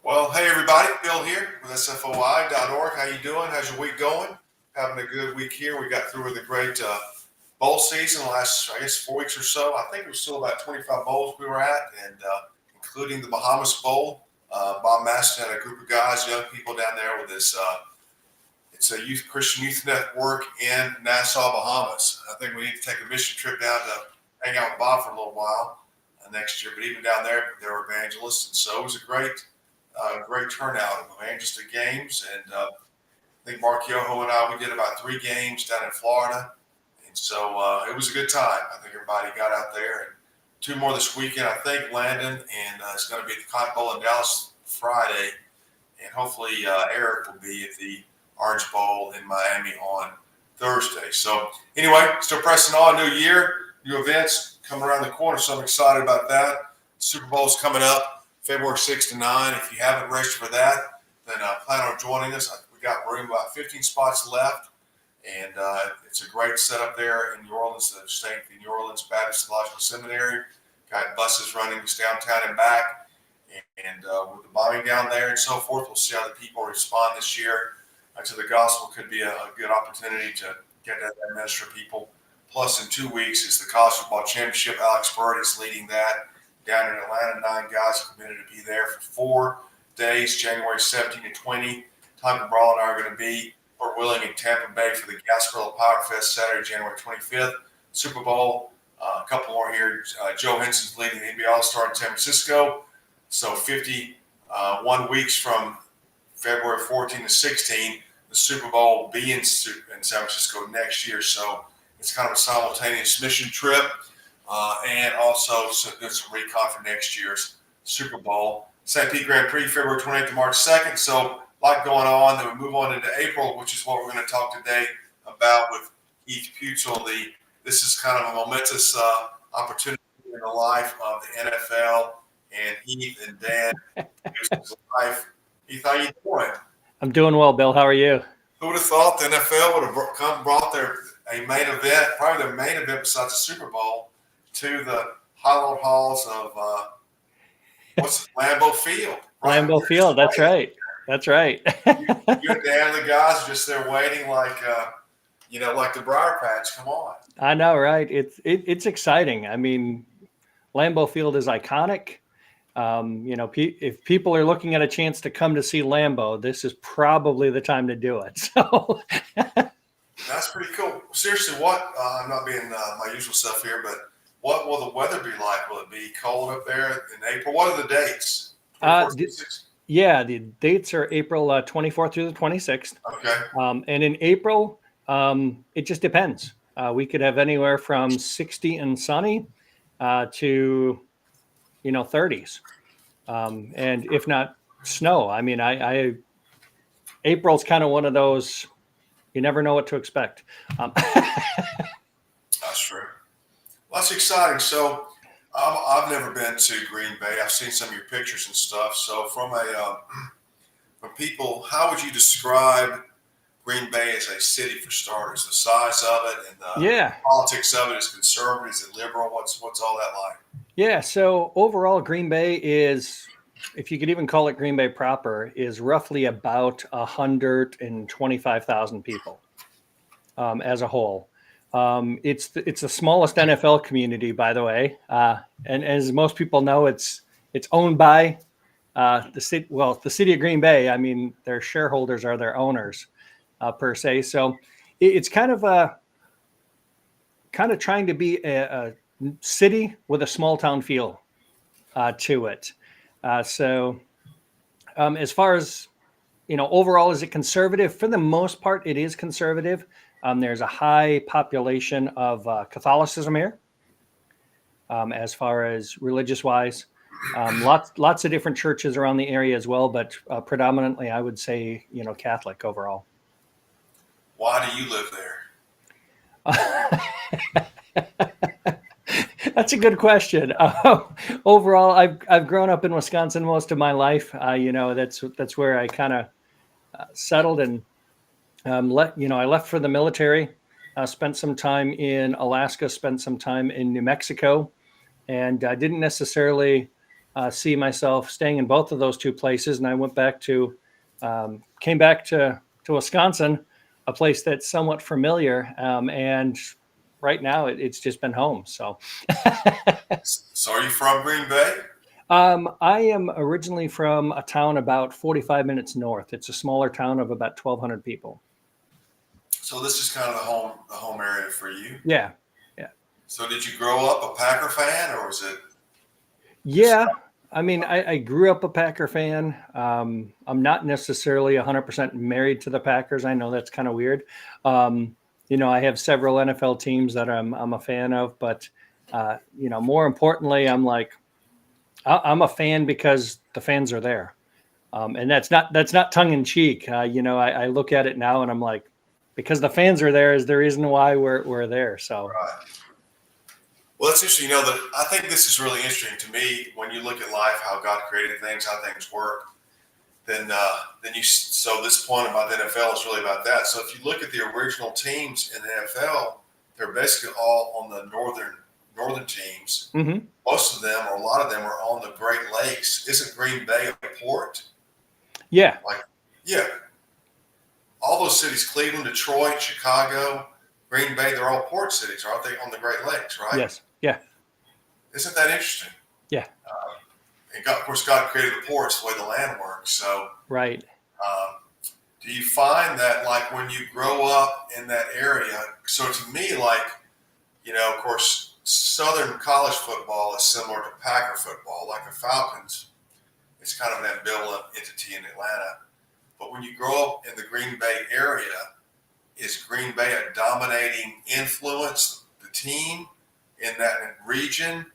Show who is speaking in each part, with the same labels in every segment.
Speaker 1: Well, hey everybody, Bill here with SFOI.org. How you doing? How's your week going? Having a good week here. We got through with a great bowl season the last, I guess, 4 weeks or so. I think it was still about 25 bowls we were at, and including the Bahamas Bowl. Bob Maston had a group of guys, young people down there with this. It's a Christian youth network in Nassau, Bahamas. I think we need to take a mission trip down to hang out with Bob for a little while next year. But even down there, they were evangelists, and so it was a great turnout of evangelistic games. And I think Mark Yoho and I, we did about 3 games down in Florida. And so it was a good time. I think everybody got out there. And 2 more this weekend, I think, Landon. And it's going to be at the Cotton Bowl in Dallas Friday. And hopefully Eric will be at the Orange Bowl in Miami on Thursday. So anyway, still pressing on. New year, new events coming around the corner. So I'm excited about that. Super Bowl's coming up February 6 to 9. If you haven't registered for that, then plan on joining us. We got room, about 15 spots left, and it's a great setup there in New Orleans, the St. New Orleans Baptist Theological Seminary. Got buses running downtown and back, and with the bombing down there and so forth, we'll see how the people respond this year to the gospel. Could be a good opportunity to get that minister people. Plus, in 2 weeks is the College Football Championship. Alex Bird is leading that down in Atlanta. 9 guys committed to be there for 4 days, January 17 and 20. Tom Cabral and I are going to be Fort Willing in Tampa Bay for the Gasparilla Power Fest Saturday, January 25th. Super Bowl, a couple more here. Joe Henson's leading the NBA All-Star in San Francisco. So 51 weeks from February 14 to 16, the Super Bowl will be in San Francisco next year. So it's kind of a simultaneous mission trip. And also doing some recon for next year's Super Bowl. St. Pete Grand Prix, February 28th to March 2nd. So a lot going on. Then we move on into April, which is what we're going to talk today about with Heath Pucel. This is kind of a momentous opportunity in the life of the NFL and Heath and Dan. Life. Heath, how you doing?
Speaker 2: I'm doing well, Bill. How are you?
Speaker 1: Who would have thought the NFL would have brought a main event, probably their main event besides the Super Bowl, to the hallowed halls of Lambeau Field. Right?
Speaker 2: Lambeau Field. That's right. That's right.
Speaker 1: you and Dan, the guys, are just there waiting like the Briar Patch. Come on.
Speaker 2: I know, right? It's exciting. I mean, Lambeau Field is iconic. If people are looking at a chance to come to see Lambeau, this is probably the time to do it. So
Speaker 1: that's pretty cool. Seriously, I'm not being my usual self here, but what will the weather be like? Will it be cold up there in April? What are the dates?
Speaker 2: The dates are April 24th through the 26th.
Speaker 1: Okay.
Speaker 2: And in April, it just depends. We could have anywhere from 60 and sunny to 30s, and if not snow. I mean, April's kind of one of those, you never know what to expect.
Speaker 1: That's true. Well, that's exciting. So I've never been to Green Bay. I've seen some of your pictures and stuff. So from people, how would you describe Green Bay as a city for starters? The size of it and the politics of it. Is it conservative? Is it liberal? What's all that like?
Speaker 2: Yeah. So overall, Green Bay is, if you could even call it Green Bay proper, is roughly about 125,000 people as a whole. It's the smallest NFL community, by the way, and as most people know, it's owned by the city. Well, the city of Green Bay. I mean, their shareholders are their owners per se. So it's kind of trying to be a city with a small town feel to it. So as far as overall, is it conservative? For the most part, it is conservative. There's a high population of Catholicism here, as far as religious-wise. Lots of different churches around the area as well, but predominantly, I would say, Catholic overall.
Speaker 1: Why do you live there?
Speaker 2: That's a good question. Overall, I've grown up in Wisconsin most of my life. That's where I kind of settled and. I left for the military, spent some time in Alaska, spent some time in New Mexico, and I didn't necessarily see myself staying in both of those two places. And I went back to, came back to Wisconsin, a place that's somewhat familiar. And right now it's just been home. So,
Speaker 1: So are you from Green Bay?
Speaker 2: I am originally from a town about 45 minutes north. It's a smaller town of about 1,200 people.
Speaker 1: So this is kind of the home area for you.
Speaker 2: Yeah. Yeah.
Speaker 1: So did you grow up a Packer fan, or was it?
Speaker 2: Yeah. I mean, I grew up a Packer fan. I'm not necessarily 100% married to the Packers. I know that's kind of weird. I have several NFL teams that I'm a fan of, but more importantly, I'm a fan because the fans are there. And that's not tongue in cheek. I look at it now and I'm like, because the fans are there is the reason why we're there. So,
Speaker 1: Right. Well, it's interesting. That I think this is really interesting to me when you look at life, how God created things, how things work. Then so this point about the NFL is really about that. So if you look at the original teams in the NFL, they're basically all on the northern teams.
Speaker 2: mm-hmm.
Speaker 1: Most of them, or a lot of them, are on the Great Lakes. Isn't Green Bay a port?
Speaker 2: Yeah.
Speaker 1: Yeah. All those cities, Cleveland, Detroit, Chicago, Green Bay, they're all port cities, aren't they, on the Great Lakes, right?
Speaker 2: Yes. Yeah.
Speaker 1: Isn't that interesting?
Speaker 2: Yeah.
Speaker 1: And God, of course, God created the ports the way the land works. So,
Speaker 2: right.
Speaker 1: Do you find that, when you grow up in that area, so to me, of course, Southern college football is similar to Packer football, like the Falcons. It's kind of an ambivalent entity in Atlanta. But when you grow up in the Green Bay area, is Green Bay a dominating influence, the team in that region,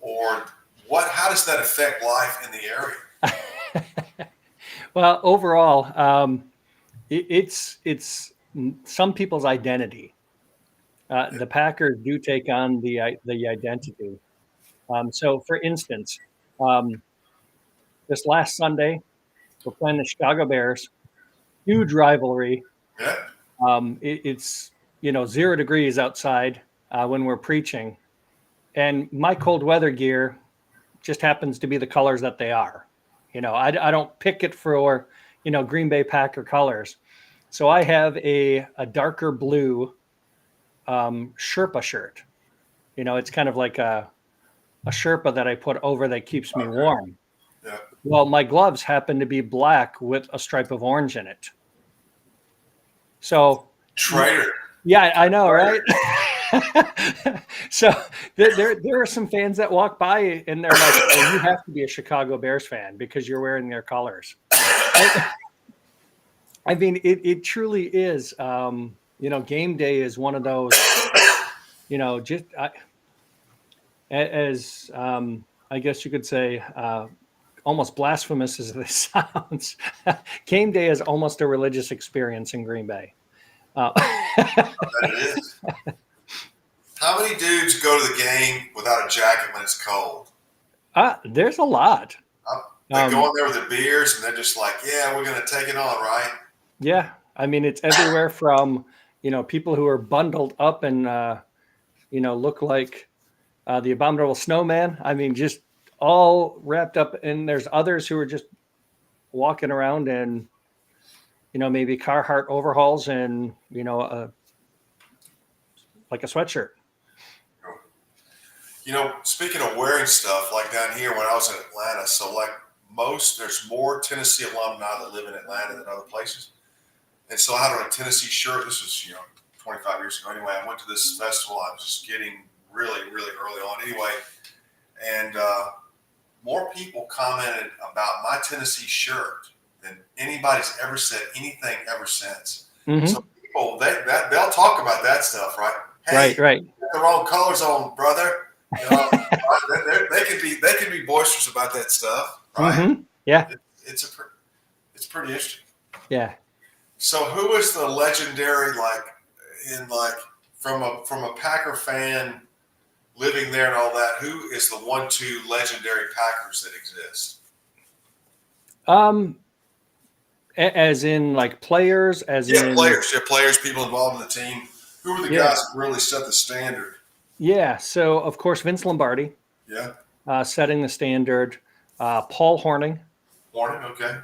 Speaker 1: or how does that affect life in the area?
Speaker 2: Well, overall, it's some people's identity. The Packers do take on the identity. So, for instance, this last Sunday, we're playing the Chicago Bears. Huge rivalry.
Speaker 1: Yeah.
Speaker 2: It's 0 degrees outside when we're preaching, and my cold weather gear just happens to be the colors that they are. I don't pick it for Green Bay Packer colors. So I have a darker blue Sherpa shirt. It's kind of like a Sherpa that I put over that keeps me warm.
Speaker 1: Yeah.
Speaker 2: Well, my gloves happen to be black with a stripe of orange in it. So
Speaker 1: traitor.
Speaker 2: Yeah, I know, right? So there are some fans that walk by and they're like, oh, you have to be a Chicago Bears fan because you're wearing their colors. I mean, it truly is. Game day is one of those, I guess you could say, almost blasphemous as this sounds. Game day is almost a religious experience in Green Bay.
Speaker 1: It is. How many dudes go to the game without a jacket when it's cold?
Speaker 2: There's a lot.
Speaker 1: They go in there with their beers and they're just like, yeah, we're going to take it on, right?
Speaker 2: Yeah. I mean, it's everywhere from, people who are bundled up and, look like the Abominable Snowman. I mean, just all wrapped up. And there's others who are just walking around and, maybe Carhartt overhauls and, like a sweatshirt.
Speaker 1: Speaking of wearing stuff, like down here when I was in Atlanta, so there's more Tennessee alumni that live in Atlanta than other places. And so I had on a Tennessee shirt. This was, 25 years ago. Anyway, I went to this festival. I was just getting really, really early on anyway. And more people commented about my Tennessee shirt than anybody's ever said anything ever since.
Speaker 2: Mm-hmm.
Speaker 1: So people, they'll talk about that stuff, right? Hey,
Speaker 2: right.
Speaker 1: You got the wrong colors on, brother. They can be boisterous about that stuff, right?
Speaker 2: Mm-hmm. Yeah,
Speaker 1: it's pretty interesting.
Speaker 2: Yeah.
Speaker 1: So, who is the legendary from a Packer fan living there and all that? Who is the 1-2 legendary Packers that exist?
Speaker 2: As in players,
Speaker 1: players, people involved in the team. Who are the guys that really set the standard?
Speaker 2: Yeah. So of course Vince Lombardi.
Speaker 1: Yeah.
Speaker 2: Setting the standard. Paul Hornung,
Speaker 1: Morning. Okay.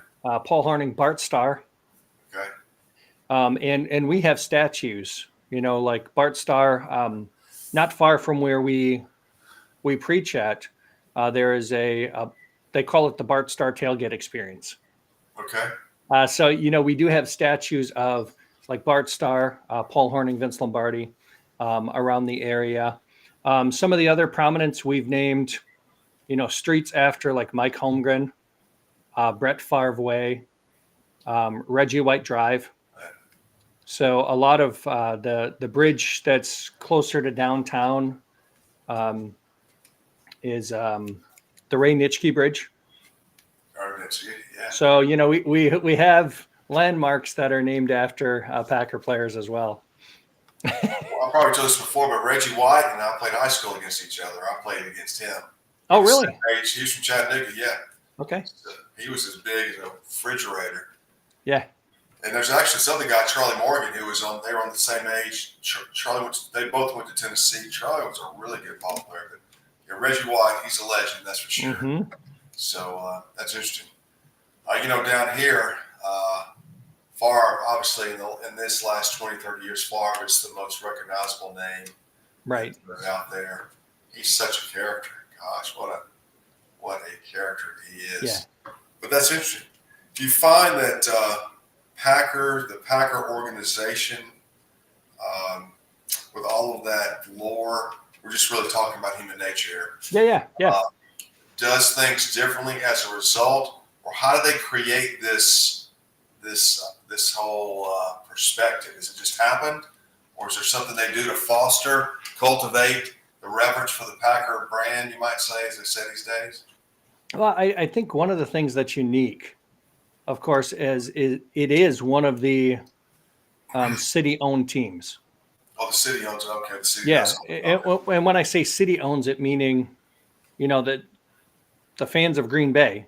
Speaker 2: Bart Starr,
Speaker 1: Okay.
Speaker 2: and we have statues. Like Bart Starr, not far from where we preach at. There is they call it the Bart Starr Tailgate Experience.
Speaker 1: Okay.
Speaker 2: So we do have statues of like Bart Starr, Paul Hornung, Vince Lombardi around the area. Some of the other prominents we've named, streets after like Mike Holmgren, Brett Favre Way, Reggie White Drive. So a lot of the bridge that's closer to downtown um, is the Ray Nitschke Bridge.
Speaker 1: Yeah.
Speaker 2: So we have landmarks that are named after Packer players as well.
Speaker 1: Well, I probably told this before, but Reggie White and I played high school against each other. I played against him.
Speaker 2: Oh, really?
Speaker 1: He was from Chattanooga, yeah.
Speaker 2: Okay.
Speaker 1: So he was as big as a refrigerator.
Speaker 2: Yeah.
Speaker 1: And there's actually this other guy, Charlie Morgan, who was on. They were on the same age. Charlie they both went to Tennessee. Charlie was a really good ball player, but yeah, Reggie White, he's a legend, that's for sure.
Speaker 2: Mm-hmm.
Speaker 1: So that's interesting. Down here, Favre, obviously, in this last 20, 30 years, Favre is the most recognizable name
Speaker 2: Right.
Speaker 1: out there. He's such a character. Gosh, what a character he is.
Speaker 2: Yeah.
Speaker 1: But that's interesting. Do you find that the Packer organization, with all of that lore, we're just really talking about human nature here,
Speaker 2: Yeah.
Speaker 1: does things differently as a result, or how do they create this whole perspective? Is it just happened, or is there something they do to foster, cultivate the reverence for the Packer brand, you might say, as they say these days?
Speaker 2: Well, I think one of the things that's unique, of course, is it is one of the city-owned teams.
Speaker 1: Oh, the city owns it. Okay, the city
Speaker 2: Yeah,
Speaker 1: does. Okay.
Speaker 2: and when I say city owns it, meaning, that the fans of Green Bay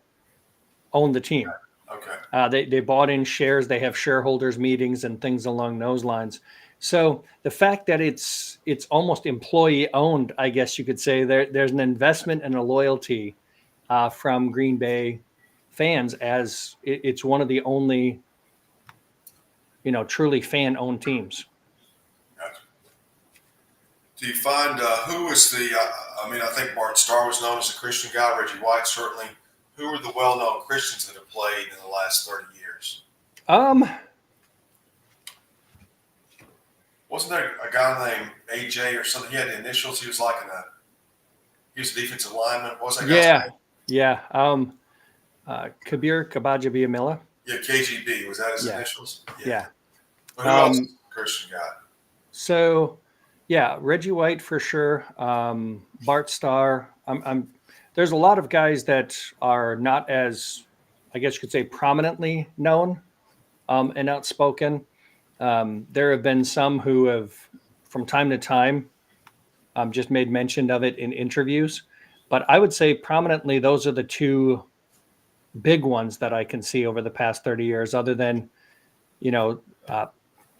Speaker 2: own the team.
Speaker 1: Okay.
Speaker 2: They bought in shares. They have shareholders meetings and things along those lines. So the fact that it's almost employee owned, I guess you could say, there's an investment and a loyalty from Green Bay fans, as it's one of the only truly fan owned teams.
Speaker 1: Gotcha. Do you find who was the? I think Bart Starr was known as a Christian guy. Reggie White certainly. Who were the well-known Christians that have played in the last 30 years? Wasn't there a guy named AJ or something? He had the initials. He was like he was a defensive lineman. What was that guy's name?
Speaker 2: Yeah. Kabir Kabajabiamila.
Speaker 1: Yeah, KGB. Was that his initials?
Speaker 2: Yeah.
Speaker 1: But who else is a Christian guy?
Speaker 2: So, yeah, Reggie White for sure. Bart Starr. There's a lot of guys that are not as, I guess you could say, prominently known and outspoken. There have been some who have, from time to time, just made mention of it in interviews. But I would say prominently, those are the two big ones that I can see over the past 30 years, other than,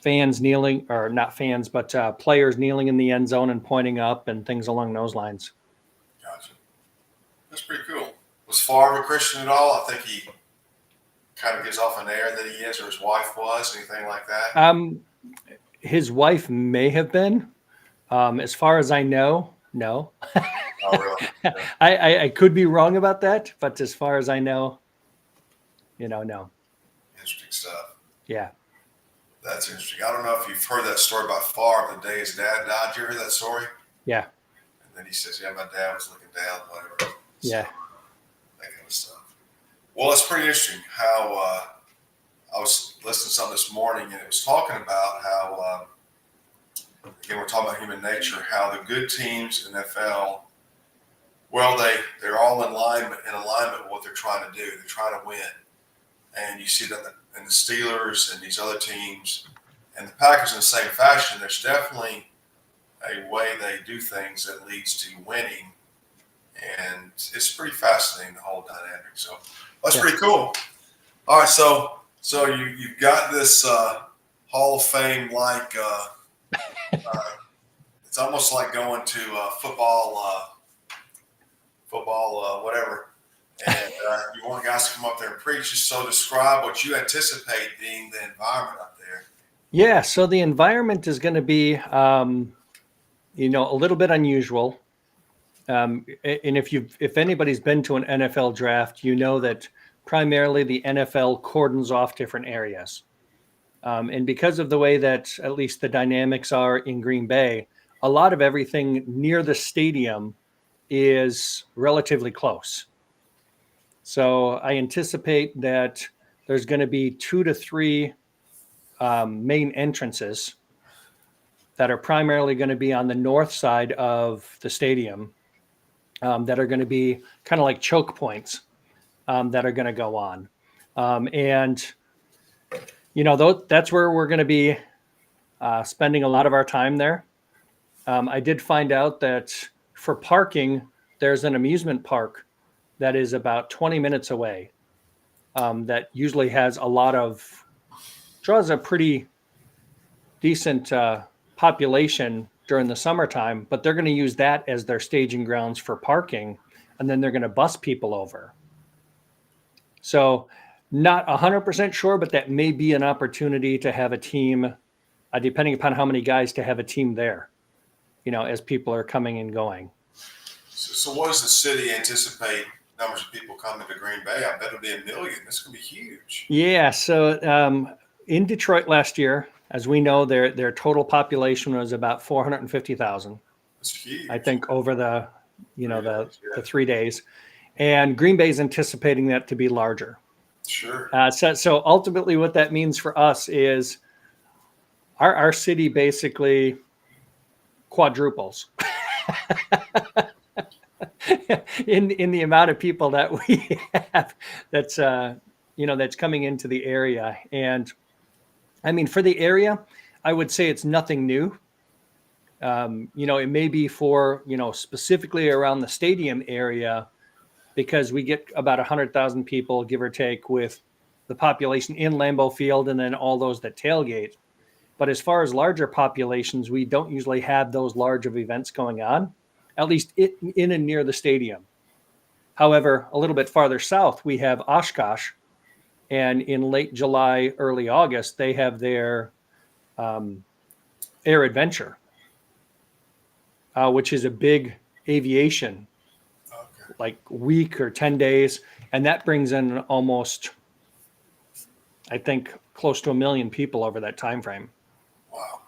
Speaker 2: fans kneeling, or not fans, but players kneeling in the end zone and pointing up and things along those lines.
Speaker 1: Gotcha. That's pretty cool. Was Favre a Christian at all? I think he kind of gives off an air that he is, or his wife was, anything like that?
Speaker 2: His wife may have been. As far as I know, no.
Speaker 1: Oh, really? Yeah.
Speaker 2: I could be wrong about that, but as far as I know, no.
Speaker 1: Interesting stuff.
Speaker 2: Yeah.
Speaker 1: That's interesting. I don't know if you've heard that story about Favre the day his dad died. Did you ever hear that story?
Speaker 2: Yeah.
Speaker 1: And then he says, yeah, my dad was looking down, whatever.
Speaker 2: Yeah.
Speaker 1: That kind of stuff. Well, it's pretty interesting how I was listening to something this morning, and it was talking about how, again, we're talking about human nature, how the good teams in the NFL, well, they're all in alignment with what they're trying to do. They're trying to win. And you see that in the Steelers and these other teams, and the Packers in the same fashion. There's definitely a way they do things that leads to winning, and it's pretty fascinating, the whole dynamic. So that's pretty cool. All right, so you've got this Hall of Fame like it's almost like going to football whatever, and guys to come up there and preach. Just so describe what you anticipate being the environment up there.
Speaker 2: Yeah, so the environment is going to be, a little bit unusual. And if anybody's been to an NFL draft, you know that primarily the NFL cordons off different areas. And because of the way that at least the dynamics are in Green Bay, a lot of everything near the stadium is relatively close. So I anticipate that there's going to be 2 to 3 main entrances that are primarily going to be on the north side of the stadium, that are going to be kind of like choke points, that are going to go on. That's where we're going to be spending a lot of our time there. I did find out that for parking, there's an amusement park that is about 20 minutes away, that usually draws a pretty decent population during the summertime, but they're going to use that as their staging grounds for parking, and then they're going to bus people over. So not 100% sure, but that may be an opportunity to have a team, depending upon how many guys, to have a team there, as people are coming and going.
Speaker 1: So what does the city anticipate numbers of people coming to Green Bay? I bet it'll be 1 million. This is going to be huge.
Speaker 2: Yeah. So in Detroit last year, as we know, their total population was about 450,000.
Speaker 1: That's huge.
Speaker 2: I think over the 3 days, and Green Bay is anticipating that to be larger.
Speaker 1: Sure.
Speaker 2: So ultimately, what that means for us is our city basically quadruples in the amount of people that we have that's coming into the area. And I mean, for the area, I would say it's nothing new. It may be for, specifically around the stadium area, because we get about 100,000 people, give or take, with the population in Lambeau Field and then all those that tailgate. But as far as larger populations, we don't usually have those large of events going on, at least in and near the stadium. However, a little bit farther south, we have Oshkosh, and in late July, early August, they have their Air Adventure, which is a big aviation, like week or 10 days. And that brings in almost, I think, close to 1 million people over that time frame.
Speaker 1: Wow.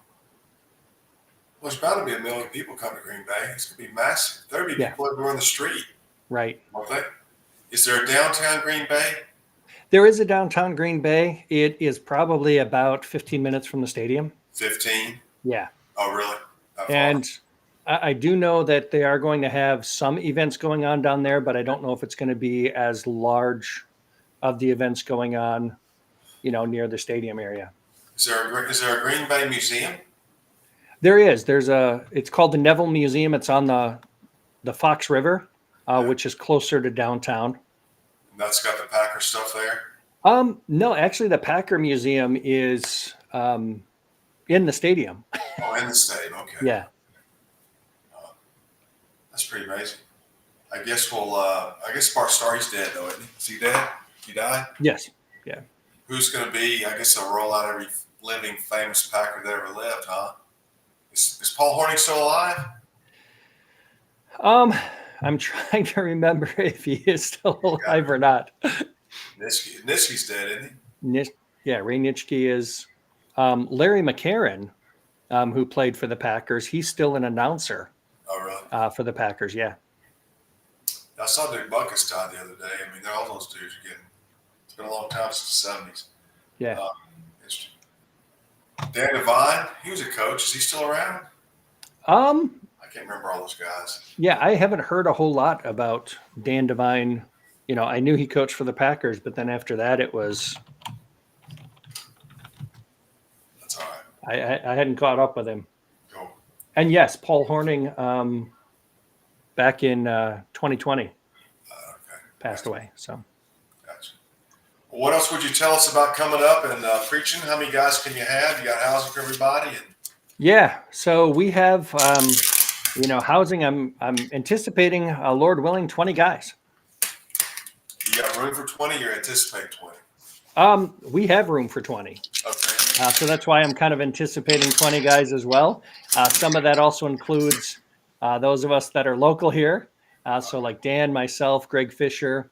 Speaker 1: Well, there's bound to be 1 million people coming to Green Bay. It's going to be massive. There'll be people everywhere on the street.
Speaker 2: Right.
Speaker 1: Okay. Is there a downtown Green Bay?
Speaker 2: There is a downtown Green Bay. It is probably about 15 minutes from the stadium.
Speaker 1: 15?
Speaker 2: Yeah.
Speaker 1: Oh, really?
Speaker 2: And I do know that they are going to have some events going on down there, but I don't know if it's going to be as large of the events going on, near the stadium area.
Speaker 1: Is there a Green Bay museum?
Speaker 2: There is. It's called the Neville Museum. It's on the Fox River, which is closer to downtown.
Speaker 1: And that's got the Packer stuff there?
Speaker 2: No, actually the Packer Museum is in the stadium.
Speaker 1: Oh, in the stadium. Okay.
Speaker 2: Yeah.
Speaker 1: That's pretty amazing. I guess Bart Starr's dead, though, isn't he? Is he dead? He died?
Speaker 2: Yes. Yeah.
Speaker 1: Who's going to be, I guess they'll roll out every living famous Packer that ever lived, huh? Is Paul Hornung still alive?
Speaker 2: I'm trying to remember if he is still alive or not.
Speaker 1: Nitschke's dead, isn't he?
Speaker 2: Yeah, Ray Nitschke is. Larry McCarron, who played for the Packers, he's still an announcer.
Speaker 1: Oh, really?
Speaker 2: For the Packers, yeah.
Speaker 1: I saw Dick Buckus died the other day. I mean, all those dudes are getting. It's been a long time since the 70s.
Speaker 2: Yeah.
Speaker 1: Interesting. Dan Devine, he was a coach. Is he still around? I can't remember all those guys.
Speaker 2: Yeah, I haven't heard a whole lot about Dan Devine. I knew he coached for the Packers, but then after that, it was.
Speaker 1: That's all right.
Speaker 2: I hadn't caught up with him.
Speaker 1: Cool.
Speaker 2: And yes, Paul Hornung, back in 2020, passed away. So.
Speaker 1: Gotcha. Well, what else would you tell us about coming up and preaching? How many guys can you have? You got housing for everybody?
Speaker 2: Yeah, so we have, housing. I'm anticipating, Lord willing, 20 guys.
Speaker 1: You got room for 20? You anticipate 20?
Speaker 2: We have room for 20.
Speaker 1: Okay.
Speaker 2: So that's why I'm kind of anticipating 20 guys as well. Some of that also includes those of us that are local here. So like Dan, myself, Greg Fisher,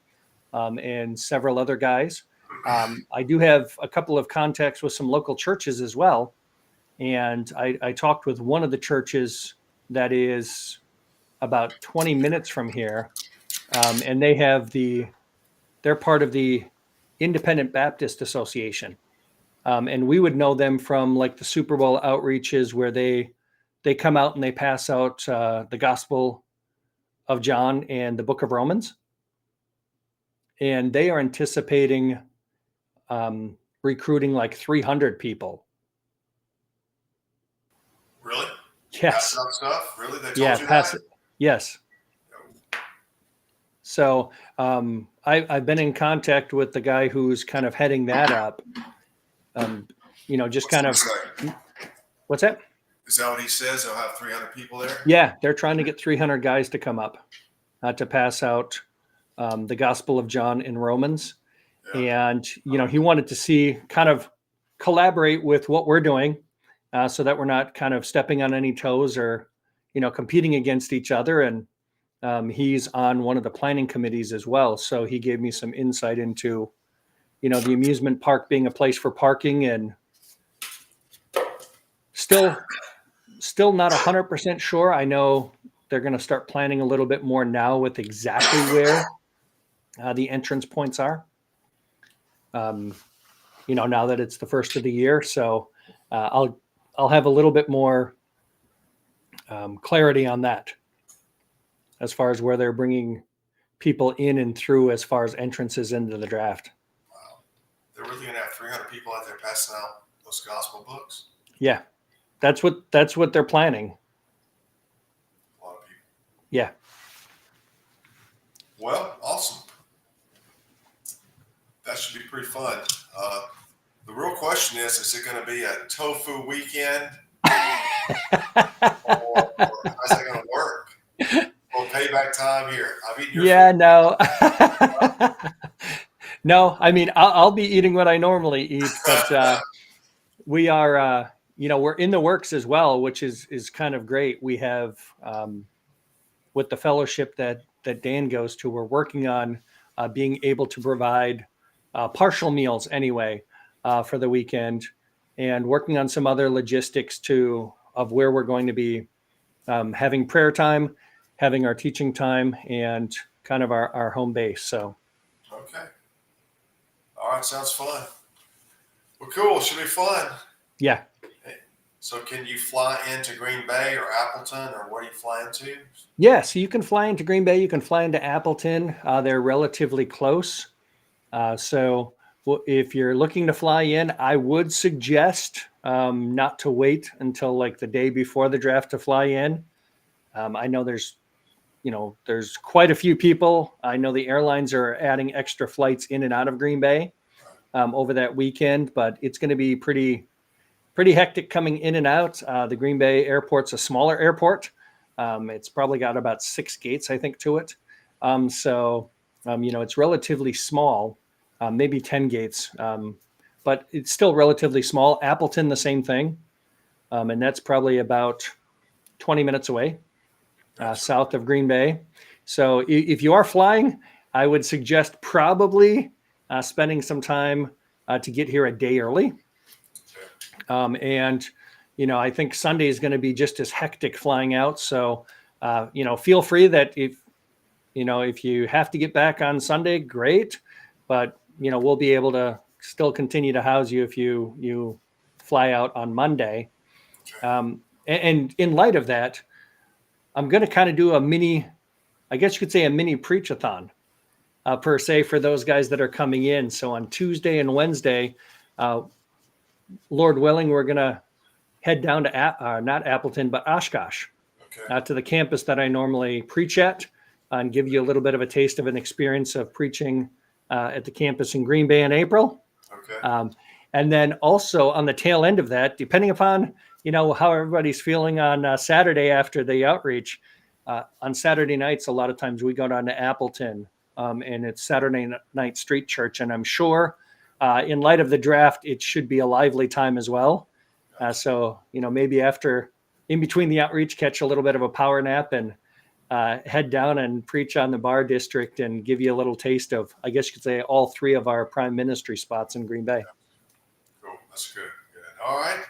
Speaker 2: and several other guys. I do have a couple of contacts with some local churches as well. And I talked with one of the churches that is about 20 minutes from here. And they're part of the Independent Baptist Association. And we would know them from like the Super Bowl outreaches where they come out and they pass out the Gospel of John and the Book of Romans. And they are anticipating recruiting like 300 people.
Speaker 1: Really?
Speaker 2: Yes.
Speaker 1: Pass out stuff? Really? They told
Speaker 2: Yeah.
Speaker 1: you that?
Speaker 2: Yes. So I've been in contact with the guy who's kind of heading that up. Just kind of. What's that?
Speaker 1: Is that what he says? They'll have 300 people there?
Speaker 2: Yeah, they're trying to get 300 guys to come up to pass out the Gospel of John and Romans. Yeah. And, he wanted to see kind of collaborate with what we're doing so that we're not kind of stepping on any toes or, competing against each other. And he's on one of the planning committees as well. So he gave me some insight into, the amusement park being a place for parking, and still not 100% sure. I know they're going to start planning a little bit more now with exactly where the entrance points are. Now that it's the first of the year, so I'll have a little bit more clarity on that as far as where they're bringing people in and through as far as entrances into the draft.
Speaker 1: Wow. They're really going to have 300 people out there passing out those gospel books?
Speaker 2: Yeah. That's what they're planning.
Speaker 1: A lot of people.
Speaker 2: Yeah.
Speaker 1: Well, awesome. That should be pretty fun. The real question is it going to be a tofu weekend? or how's that going to work? Well, payback time here. I've eaten your food.
Speaker 2: No. No, I mean, I'll be eating what I normally eat, but we are, we're in the works as well, which is kind of great. We have, with the fellowship that Dan goes to, we're working on being able to provide partial meals anyway for the weekend, and working on some other logistics too of where we're going to be having prayer time, having our teaching time, and kind of our home base. So.
Speaker 1: Okay. All right. Sounds fun. Well, cool. Should be fun.
Speaker 2: Yeah.
Speaker 1: So can you fly into Green Bay or Appleton, or where do you fly into?
Speaker 2: Yeah, so you can fly into Green Bay. You can fly into Appleton. They're relatively close. So if you're looking to fly in, I would suggest not to wait until like the day before the draft to fly in. I know there's quite a few people. I know the airlines are adding extra flights in and out of Green Bay over that weekend, but it's going to be pretty hectic coming in and out. The Green Bay airport's a smaller airport. It's probably got about 6 gates, I think, to it. It's relatively small, maybe 10 gates, but it's still relatively small. Appleton, the same thing. And that's probably about 20 minutes away, south of Green Bay. So if you are flying, I would suggest probably spending some time to get here a day early. I think Sunday is going to be just as hectic flying out. So, feel free that if you have to get back on Sunday, great. But, we'll be able to still continue to house you if you fly out on Monday. And in light of that, I'm going to kind of do a mini preach-a-thon per se for those guys that are coming in. So on Tuesday and Wednesday, Lord willing, we're going to head down to not Appleton, but Oshkosh, to the campus that I normally preach at, and give you a little bit of a taste of an experience of preaching at the campus in Green Bay in April.
Speaker 1: Okay.
Speaker 2: And then also on the tail end of that, depending upon, how everybody's feeling on Saturday after the outreach, on Saturday nights, a lot of times we go down to Appleton and it's Saturday night street church. And I'm sure in light of the draft, it should be a lively time as well. So, maybe in between the outreach, catch a little bit of a power nap and head down and preach on the bar district and give you a little taste of, I guess you could say, all three of our prime ministry spots in Green Bay.
Speaker 1: Cool. That's good. All right.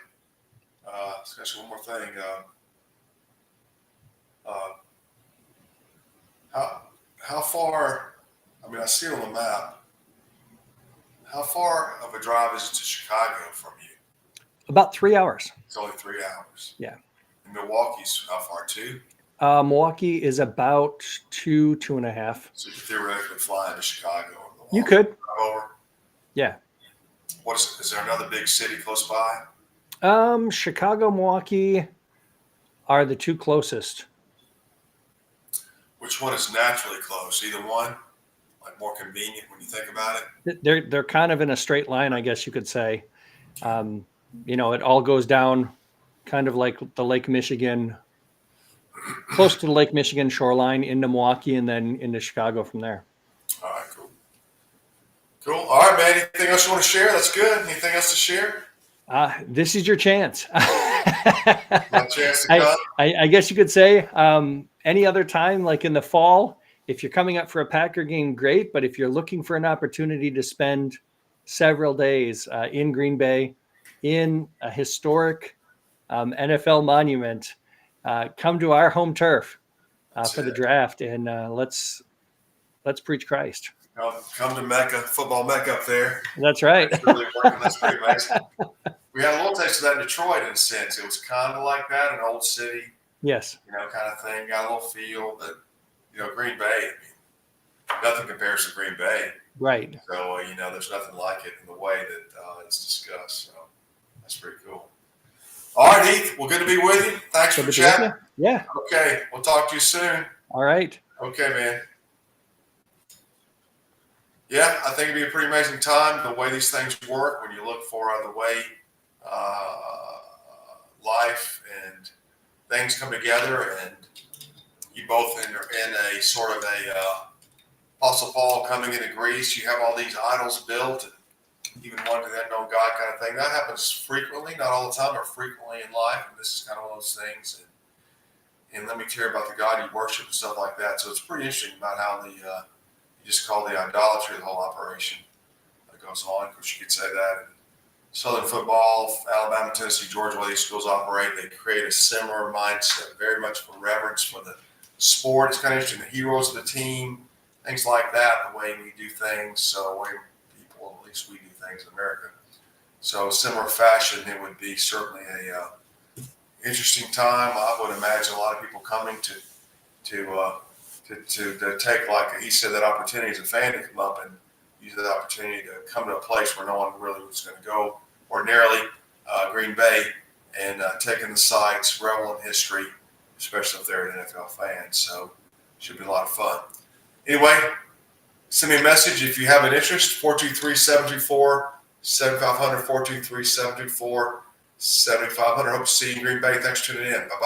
Speaker 1: Let's ask one more thing. How far? I mean, I see it on the map. How far of a drive is it to Chicago from you?
Speaker 2: About 3 hours.
Speaker 1: It's only 3 hours.
Speaker 2: Yeah.
Speaker 1: And Milwaukee's how far? 2?
Speaker 2: Milwaukee is about 2.5.
Speaker 1: So you could theoretically fly into Chicago. Or Milwaukee.
Speaker 2: You could.
Speaker 1: Drive over.
Speaker 2: Yeah.
Speaker 1: Is there another big city close by?
Speaker 2: Chicago, Milwaukee are the two closest.
Speaker 1: Which one is naturally close? Either one? Like more convenient when you think about it?
Speaker 2: They're kind of in a straight line, I guess you could say. It all goes down kind of like the Lake Michigan, close to the Lake Michigan shoreline into Milwaukee and then into Chicago from there.
Speaker 1: All right, cool. Cool. All right, man. Anything else you want to share? That's good. Anything else to share?
Speaker 2: This is your chance.
Speaker 1: My chance to come?
Speaker 2: I guess you could say any other time, like in the fall, if you're coming up for a Packer game, great. But if you're looking for an opportunity to spend several days in Green Bay, in a historic NFL monument, come to our home turf for the draft, and let's preach Christ.
Speaker 1: Come to Mecca, football Mecca up there.
Speaker 2: That's right.
Speaker 1: That's really working. That's pretty amazing. We had a little taste of that in Detroit in a sense. It was kind of like that, an old city,
Speaker 2: Yes.
Speaker 1: Kind of thing. Got a little feel, but Green Bay. I mean, nothing compares to Green Bay.
Speaker 2: Right.
Speaker 1: So there's nothing like it in the way that it's discussed. So that's pretty cool. All right, Heath. Well, good to be with you. Thanks for chatting.
Speaker 2: Yeah.
Speaker 1: Okay, we'll talk to you soon.
Speaker 2: All right.
Speaker 1: Okay, man. Yeah, I think it'd be a pretty amazing time the way these things work when you look for the way life and things come together, and you both are in a sort of a Apostle Paul coming into Greece. You have all these idols built, and even one to the unknown God kind of thing. That happens frequently, not all the time, but frequently in life. And this is kind of one of those things. And let me tell you about the God you worship and stuff like that. So it's pretty interesting about how you just call the idolatry the whole operation that goes on. Of course, you could say that in Southern football, Alabama, Tennessee, Georgia, where these schools operate, they create a similar mindset, very much for reverence for the sport. It's kind of interesting, the heroes of the team, things like that, the way we do things, so the way people, at least we do things in America. So similar fashion, it would be certainly a interesting time. I would imagine a lot of people coming to take, like he said, that opportunity as a fan to come up and use that opportunity to come to a place where no one really was going to go ordinarily, Green Bay, and taking the sights, revel in history, especially if they're an NFL fan. So it should be a lot of fun. Anyway, send me a message if you have an interest, 423-724-7500, 423-724-7500. Hope to see you in Green Bay. Thanks for tuning in. Bye-bye.